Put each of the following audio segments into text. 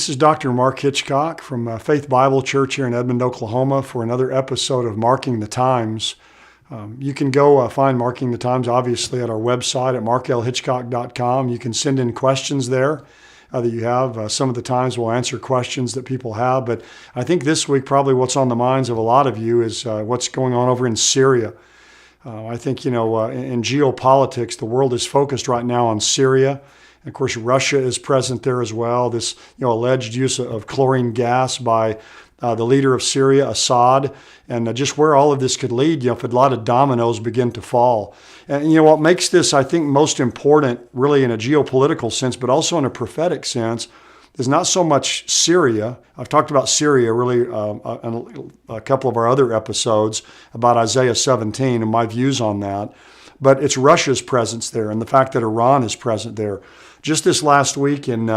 This is Dr. Mark Hitchcock from Faith Bible Church here in Edmond, Oklahoma for another episode of Marking the Times. You can go find Marking the Times, obviously, at our website at marklhitchcock.com. You can send in questions there that you have. Some of the times we'll answer questions that people have, but I think this week probably what's on the minds of a lot of you is what's going on over in Syria. I think, in geopolitics, the world is focused right now on Syria. Of course, Russia is present there as well. This, alleged use of chlorine gas by the leader of Syria, Assad, and just where all of this could lead, if a lot of dominoes begin to fall. And, what makes this, I think, most important, really in a geopolitical sense, but also in a prophetic sense, is not so much Syria. I've talked about Syria really in a couple of our other episodes about Isaiah 17 and my views on that. But it's Russia's presence there and the fact that Iran is present there. Just this last week in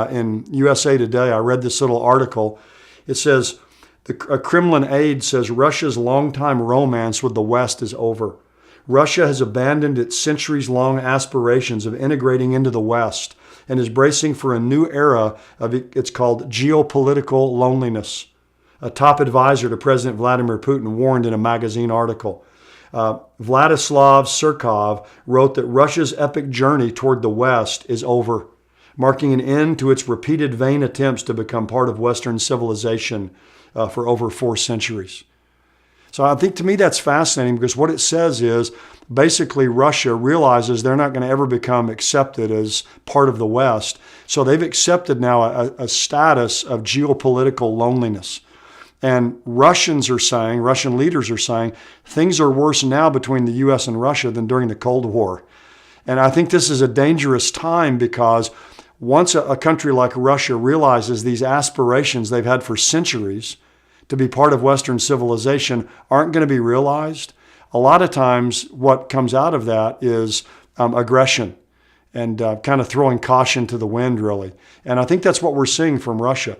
USA Today, I read this little article. It says, a Kremlin aide says Russia's longtime romance with the West is over. Russia has abandoned its centuries-long aspirations of integrating into the West and is bracing for a new era of, it's called geopolitical loneliness. A top advisor to President Vladimir Putin warned in a magazine article. Vladislav Surkov wrote that Russia's epic journey toward the West is over, marking an end to its repeated vain attempts to become part of Western civilization for over 4 centuries. So I think to me that's fascinating because what it says is basically Russia realizes they're not going to ever become accepted as part of the West. So they've accepted now a status of geopolitical loneliness. And Russian leaders are saying, things are worse now between the U.S. and Russia than during the Cold War. And I think this is a dangerous time because once a country like Russia realizes these aspirations they've had for centuries to be part of Western civilization aren't going to be realized, a lot of times what comes out of that is aggression and kind of throwing caution to the wind, really. And I think that's what we're seeing from Russia.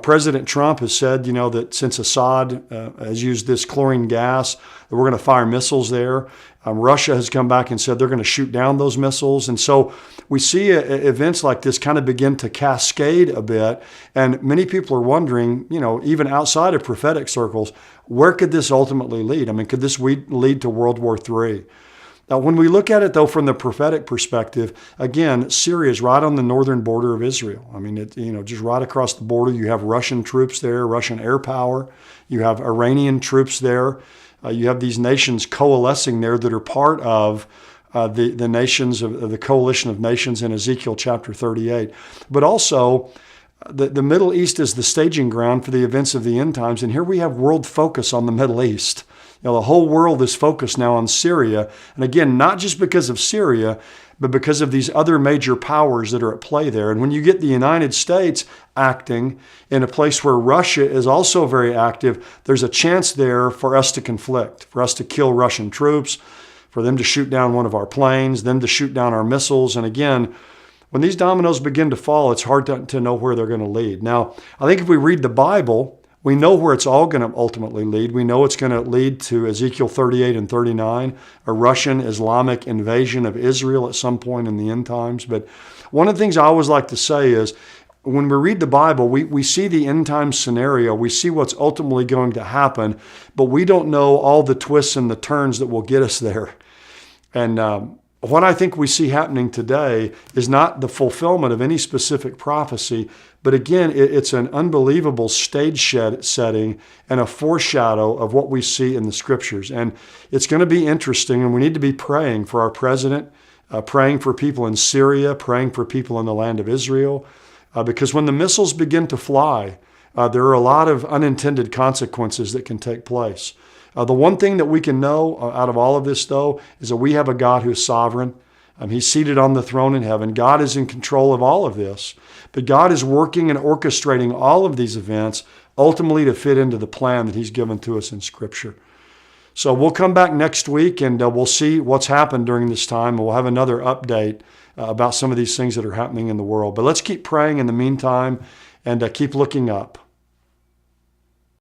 President Trump has said, that since Assad has used this chlorine gas, that we're going to fire missiles there. Russia has come back and said they're going to shoot down those missiles. And so we see events like this kind of begin to cascade a bit. And many people are wondering, even outside of prophetic circles, where could this ultimately lead? I mean, could this lead to World War III? Now, when we look at it, though, from the prophetic perspective, again, Syria is right on the northern border of Israel. I mean, just right across the border, you have Russian troops there, Russian air power. You have Iranian troops there. You have these nations coalescing there that are part of the nations of the coalition of nations in Ezekiel chapter 38. But also, the Middle East is the staging ground for the events of the end times. And here we have world focus on the Middle East. The whole world is focused now on Syria. And again, not just because of Syria, but because of these other major powers that are at play there. And when you get the United States acting in a place where Russia is also very active, there's a chance there for us to conflict, for us to kill Russian troops, for them to shoot down one of our planes, them to shoot down our missiles. And again, when these dominoes begin to fall, it's hard to know where they're going to lead. Now, I think if we read the Bible, we know where it's all going to ultimately lead. We know it's going to lead to Ezekiel 38 and 39, a Russian Islamic invasion of Israel at some point in the end times. But one of the things I always like to say is when we read the Bible, we see the end time scenario. We see what's ultimately going to happen, but we don't know all the twists and the turns that will get us there. And what I think we see happening today is not the fulfillment of any specific prophecy, but again, it's an unbelievable stage setting and a foreshadow of what we see in the scriptures. And it's going to be interesting, and we need to be praying for our president, praying for people in Syria, praying for people in the land of Israel, because when the missiles begin to fly, there are a lot of unintended consequences that can take place. The one thing that we can know out of all of this, though, is that we have a God who is sovereign. He's seated on the throne in heaven. God is in control of all of this. But God is working and orchestrating all of these events ultimately to fit into the plan that He's given to us in Scripture. So we'll come back next week and we'll see what's happened during this time. We'll have another update about some of these things that are happening in the world. But let's keep praying in the meantime and keep looking up.